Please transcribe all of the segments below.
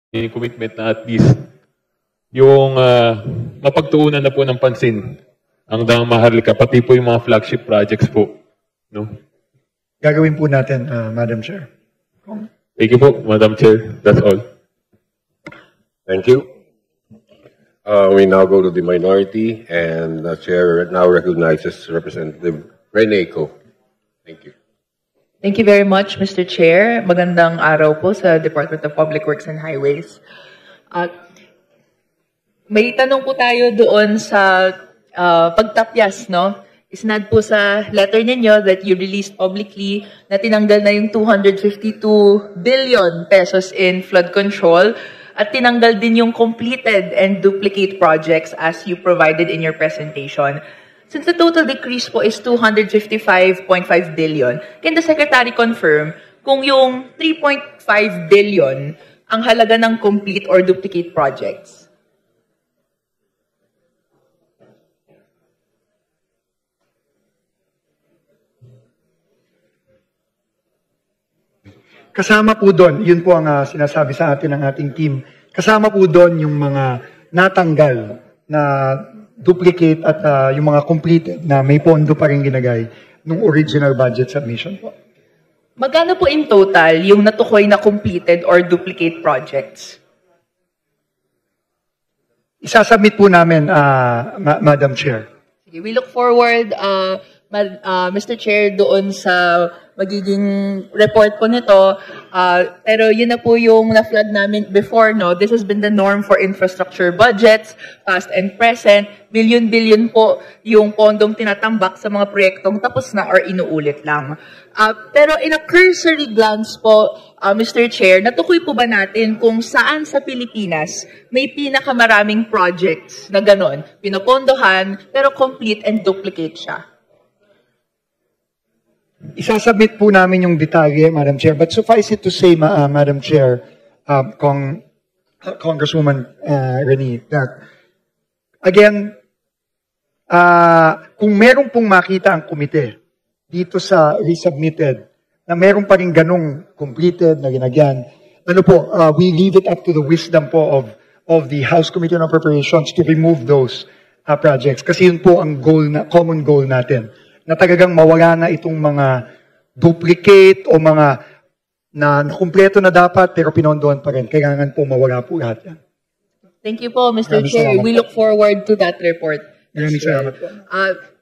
commitment na at least yung mapagtuunan na po ng pansin ang Daang Maharlika, pati po yung mga flagship projects po. No? Gagawin po natin, Madam Chair. Thank you po, Madam Chair. That's all. Thank you. We now go to the minority, and the chair now recognizes Representative Rene Co. Thank you. Thank you very much, Mr. Chair. Magandang araw po sa Department of Public Works and Highways. May tanong po tayo doon sa pagtapyas, no? Isnad po sa letter ninyo that you released publicly na tinanggal na yung 252 billion pesos in flood control at tinanggal din yung completed and duplicate projects as you provided in your presentation. Since the total decrease po is 255.5 billion, can the Secretary confirm kung yung 3.5 billion ang halaga ng complete or duplicate projects? Kasama po doon, yun po ang sinasabi sa atin ng ating team, kasama po doon yung mga natanggal na duplicate at yung mga completed na may pondo pa rin ginagay nung original budget submission po. Magkano po in total yung natukoy na completed or duplicate projects? Isasubmit po namin, Madam Chair. Sige, we look forward, Mr. Chair, doon sa magiging report po nito. Pero yun na po yung na-flag namin before, no? This has been the norm for infrastructure budgets, past and present. Billion-billion po yung pondong tinatambak sa mga proyektong tapos na or inuulit lang. Pero in a cursory glance po, Mr. Chair, natukoy po ba natin kung saan sa Pilipinas may pinakamaraming projects na ganon, pinapondohan, pero complete and duplicate siya? Isasubmit po namin yung detalye, Madam Chair. But suffice it to say, Madam Chair, Congresswoman Rene, that, again, kung meron pong makita ang komite dito sa resubmitted, na meron pa rin ganong completed na ginagyan, ano po, we leave it up to the wisdom po of the House Committee on Appropriations to remove those projects. Kasi yun po ang goal common goal natin, na talagang mawala na itong mga duplicate o mga na kumpleto na dapat pero pinondohan pa rin. Kailangan po mawala po lahat yan. Thank you po, Mr. Chair. We look forward to that report.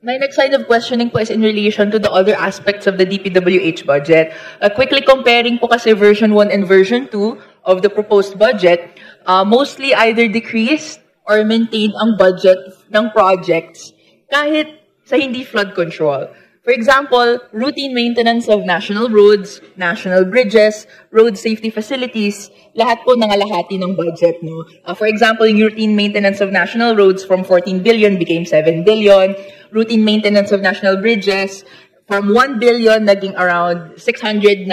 My next line of questioning po is in relation to the other aspects of the DPWH budget. Quickly comparing po kasi version 1 and version 2 of the proposed budget, mostly either decreased or maintained ang budget ng projects kahit sa hindi flood control. For example, routine maintenance of national roads, national bridges, road safety facilities, lahat po nangalahati ng budget, no? For example, yung routine maintenance of national roads from 14 billion became 7 billion. Routine maintenance of national bridges from 1 billion naging around 697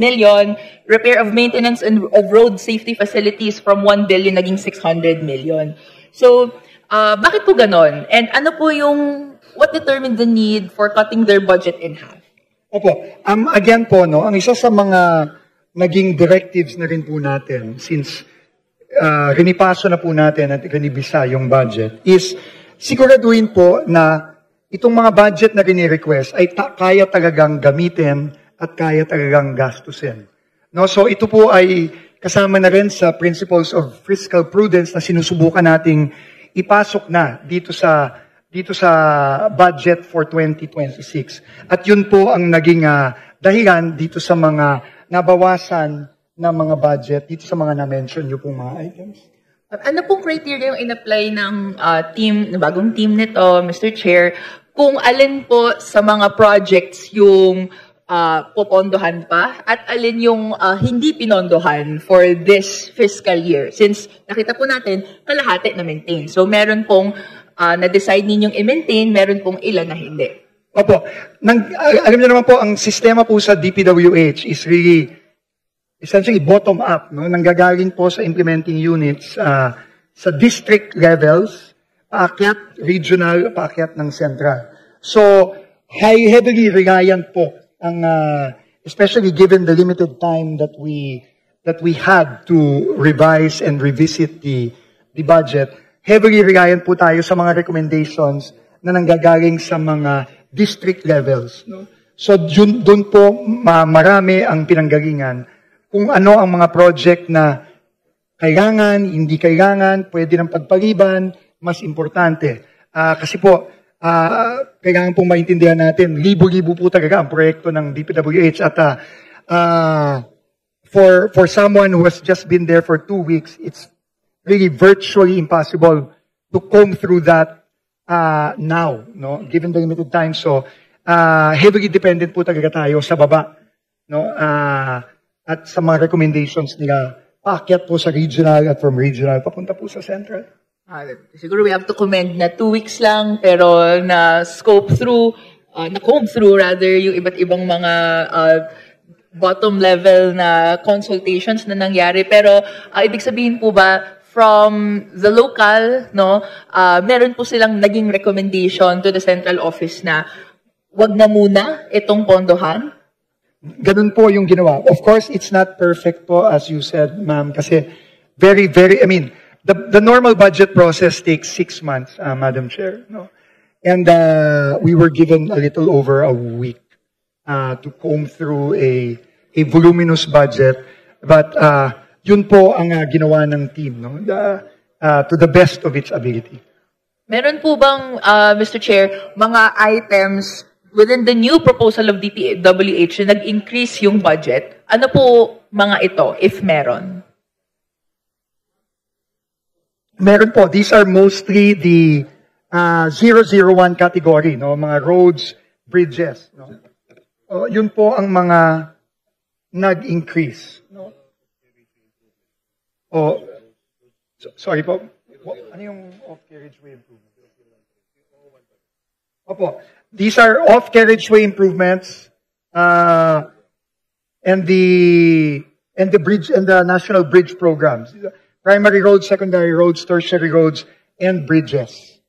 million. Repair of maintenance and of road safety facilities from 1 billion naging 600 million. So, bakit po ganon? And ano po yung what determined the need for cutting their budget in half? Opo. Again po, no, ang isa sa mga naging directives na rin po natin since rinipaso na po natin at rinibisa yung budget is siguraduhin po na itong mga budget na rini-request ay kaya talagang gamitin at kaya talagang gastusin. No, so ito po ay kasama na rin sa principles of fiscal prudence na sinusubukan nating ipasok na dito sa budget for 2026. At yun po ang naging dahilan dito sa mga nabawasan na mga budget, dito sa mga na-mention nyo pong mga items. Ano pong criteria yung in-apply ng bagong team nito, Mr. Chair, kung alin po sa mga projects yung popondohan pa at alin yung hindi pinondohan for this fiscal year? Since nakita po natin, kalahati na maintain. So meron pong na-decide ninyong i-maintain, meron pong ilan na hindi. Opo. Alam niyo naman po, ang sistema po sa DPWH is really essentially bottom-up. No? Nanggagaling po sa implementing units sa district levels, paakyat regional, paakyat ng central. So, heavily reliant po, ang, especially given the limited time that we that we had to revise and revisit the budget, heavily reliant po tayo sa mga recommendations na nanggagaling sa mga district levels. No? So doon po marami ang pinanggalingan kung ano ang mga project na kailangan, hindi kailangan, pwede ng pagpaliban, mas importante. Kasi po, kailangan pong maintindihan natin, libo-libo po talaga ang proyekto ng DPWH at for someone who has just been there for 2 weeks, it's really virtually impossible to comb through that now, no? Given the limited time. So, heavily dependent po talaga tayo sa baba, no? At sa mga recommendations nila, paakyat po sa regional at from regional, papunta po sa central. Siguro we have to commend na 2 weeks lang, pero na-comb through rather yung iba't ibang mga bottom level na consultations na nangyari. Pero ibig sabihin po ba, from the local, no, meron po silang naging recommendation to the central office na wag na muna itong pondohan? Ganun po yung ginawa. Of course, it's not perfect po, as you said, ma'am, kasi very, I mean, the normal budget process takes 6 months, Madam Chair, no? And we were given a little over a week to comb through a voluminous budget. But yun po ang ginawa ng team, no? To the best of its ability. Meron po bang, Mr. Chair, mga items within the new proposal of DPWH na nag-increase yung budget? Ano po mga ito, if meron? Meron po. These are mostly the 001 category, no? Mga roads, bridges, no? Yun po ang mga nag-increase, no? Sorry po. Ano yung off-carriageway improvements? Opo. These are off-carriageway improvements and the bridge and the national bridge programs. Primary roads, secondary roads, tertiary roads, and bridges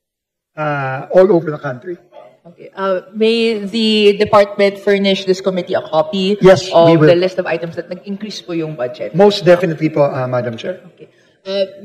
all over the country. Okay. May the department furnish this committee a copy Yes, of the list of items that nag-increase po yung budget? Most definitely po, Madam Chair. Okay.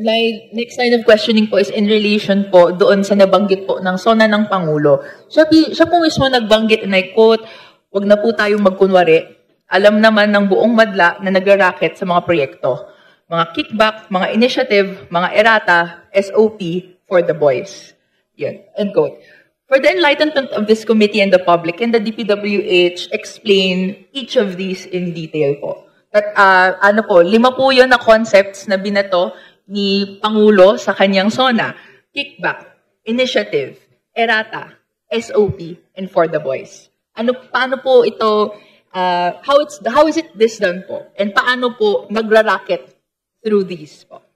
My next line of questioning po is in relation po doon sa nabanggit po ng SONA ng Pangulo. Siya po mismo nagbanggit, and I quote, "Wag na po tayong magkunwari. Alam naman ng buong madla na nagra-racket sa mga proyekto. Mga kickback, mga initiative, mga errata, SOP for the boys." Yan, end quote. For the enlightenment of this committee and the public, can the DPWH explain each of these in detail po? At 5 po yun na concepts na binato ni Pangulo sa kanyang SONA. Kickback, initiative, errata, SOP, and for the boys. Paano po ito, how is it this done po? And paano po nagra-racket through these po?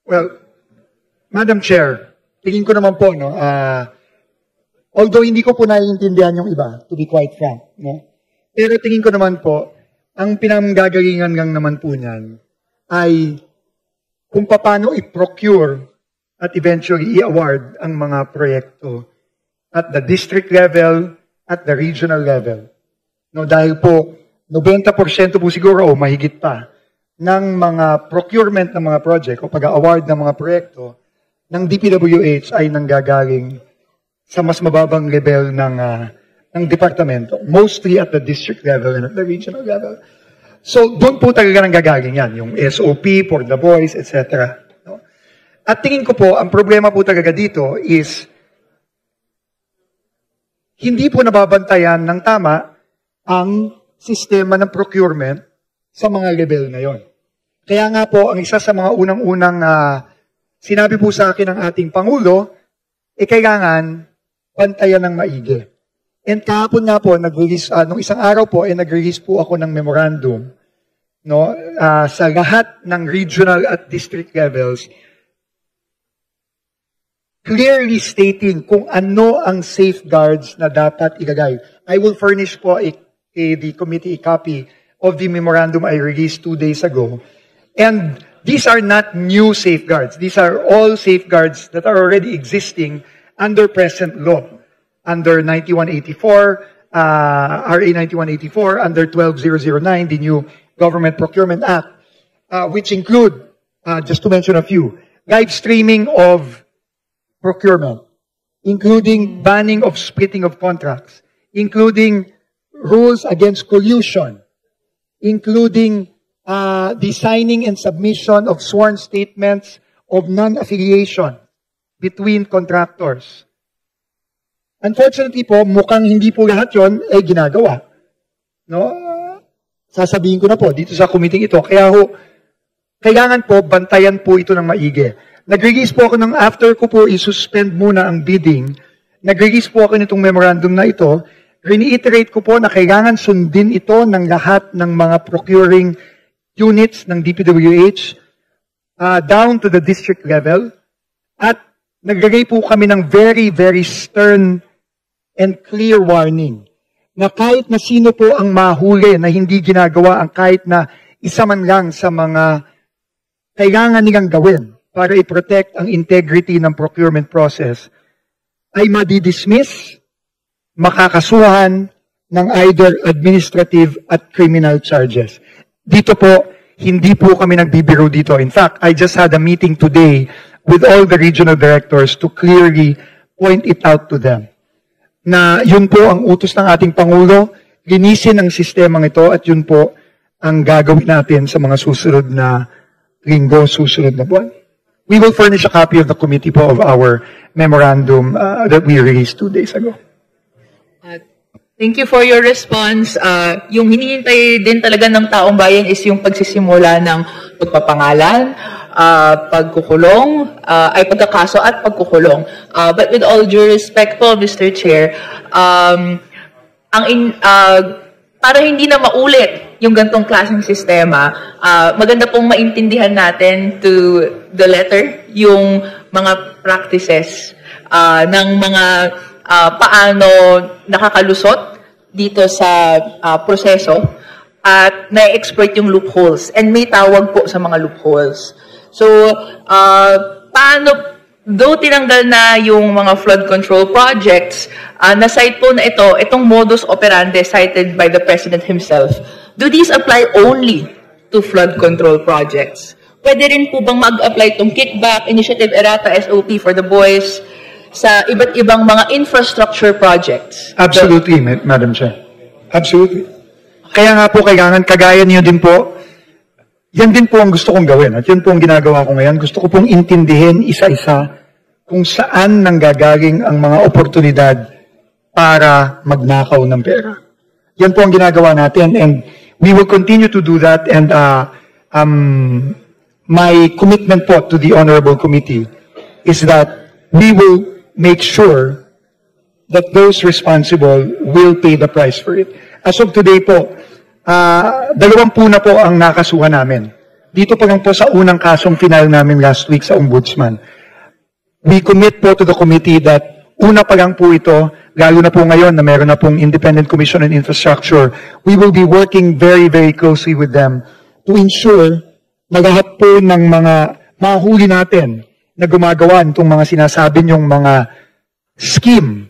Well, Madam Chair, tingin ko naman po, no, although hindi ko po naiintindihan yung iba, to be quite frank, no? Pero tingin ko naman po, ang pinanggagalingan lang naman po niyan ay kung paano i-procure at eventually i-award ang mga proyekto at the district level, at the regional level. No, dahil po, 90% po siguro o mahigit pa ng mga procurement ng mga project o pag-award ng mga proyekto ng DPWH ay nanggagaling sa mas mababang level ng departamento, mostly at the district level and at the regional level. So, doon po talaga nanggagaling yan, yung SOP for the boys, etc. No? At tingin ko po, ang problema po talaga dito is hindi po nababantayan ng tama ang sistema ng procurement sa mga level na yon. Kaya nga po, ang isa sa mga unang-unang sinabi po sa akin ng ating Pangulo, kailangan pantayan ng maigi. And kahapon nga po, nag-release, nung isang araw po, nag-release po ako ng memorandum, no, sa lahat ng regional at district levels, clearly stating kung ano ang safeguards na dapat ilagay. I will furnish po the committee a copy of the memorandum I released 2 days ago. And these are not new safeguards. These are all safeguards that are already existing under present law. Under 9184, RA 9184, under 12009, the new Government Procurement Act, which include, just to mention a few, live streaming of procurement, including banning of splitting of contracts, including rules against collusion, including the signing and submission of sworn statements of non-affiliation between contractors. Unfortunately po, mukhang hindi po lahat yun ay ginagawa. No? Sasabihin ko na po dito sa committee ito. Kaya ho, kailangan po bantayan po ito ng maigi. Nag-release po ako ng after ko po i-suspend muna ang bidding. Nag-release po ako nitong memorandum na ito. Reiterate ko po na kailangan sundin ito ng lahat ng mga procuring units ng DPWH down to the district level. At naglagay po kami ng very, very stern and clear warning na kahit na sino po ang mahuli na hindi ginagawa ang kahit na isa man lang sa mga kailangan nilang gawin para i-protect ang integrity ng procurement process, ay madidismiss, makakasuhan ng either administrative at criminal charges. Dito po, hindi po kami nagbibiro dito. In fact, I just had a meeting today with all the regional directors to clearly point it out to them. Na yun po ang utos ng ating Pangulo, linisin ang sistemang ito at yun po ang gagawin natin sa mga susunod na linggo, susunod na buwan. We will furnish a copy of the committee po of our memorandum that we released 2 days ago. Thank you for your response. Yung hinihintay din talaga ng taong bayan is yung pagsisimula ng pagpapangalan, pagkukulong, ay pagkakaso at pagkukulong. But with all due respect po, Mr. Chair, para hindi na maulit yung gantong klaseng sistema, maganda pong maintindihan natin to the letter yung mga practices ng mga paano nakakalusot dito sa proseso at na-exploit yung loopholes. And may tawag po sa mga loopholes. So, paano, though tinanggal na yung mga flood control projects, na-cite po na itong modus operandi cited by the President himself, do these apply only to flood control projects? Pwede rin po bang mag-apply itong kickback, initiative errata, SOP for the boys, sa iba't ibang mga infrastructure projects? Absolutely, Madam Chair. Absolutely. Kaya nga po, kailangan, kagaya niyo din po, yan din po ang gusto kong gawin. At yun po ang ginagawa ko ngayon. Gusto ko pong intindihin isa-isa kung saan nanggagaling ang mga oportunidad para magnakaw ng pera. Yan po ang ginagawa natin and we will continue to do that and my commitment po to the Honorable Committee is that we will make sure that those responsible will pay the price for it. As of today po, 20 na po ang nakasuhan namin. Dito pa lang po sa unang kasong final namin last week sa Ombudsman. We commit po to the committee that una pa lang po ito, lalo na po ngayon na meron na pong Independent Commission on Infrastructure, we will be working very, very closely with them to ensure na lahat po ng mga mahuli natin na gumagawa itong mga sinasabi niyong mga scheme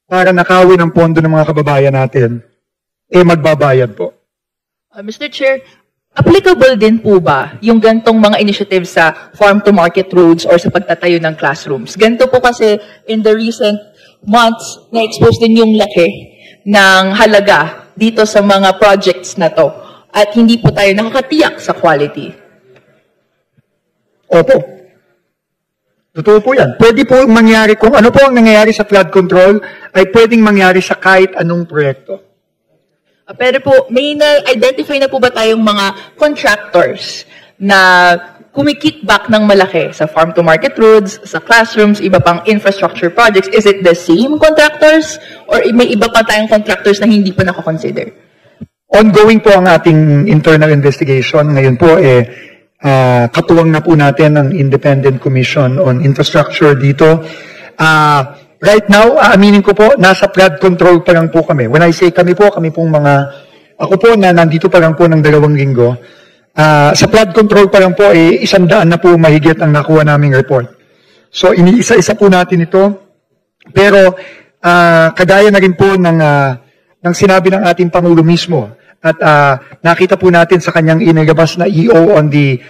para nakawin ang pondo ng mga kababayan natin, magbabayad po. Mr. Chair, applicable din po ba yung gantong mga initiatives sa farm-to-market roads or sa pagtatayo ng classrooms? Ganito po kasi in the recent months, na-expose din yung laki ng halaga dito sa mga projects na to at hindi po tayo nakakatiyak sa quality. Opo. Totoo po yan. Pwede po mangyari, kung ano po ang nangyayari sa flood control, ay pwedeng mangyari sa kahit anong proyekto. Pero po, may na-identify na po ba tayong mga contractors na kumikickback ng malaki sa farm-to-market roads, sa classrooms, iba pang infrastructure projects? Is it the same contractors? Or may iba pa tayong contractors na hindi pa nakakonsider? Ongoing po ang ating internal investigation. Ngayon po, katuwang na po natin ang Independent Commission on Infrastructure dito. Right now, aaminin ko po, nasa flood control pa lang po kami. When I say kami pong mga, ako po na nandito pa lang po ng 2 linggo, sa flood control pa lang po, 100 na po mahigit ang nakuha naming report. So, iniisa-isa po natin ito. Pero, kagaya na rin po ng sinabi ng ating Pangulo mismo, At nakita po natin sa kanyang inilabas na EO on the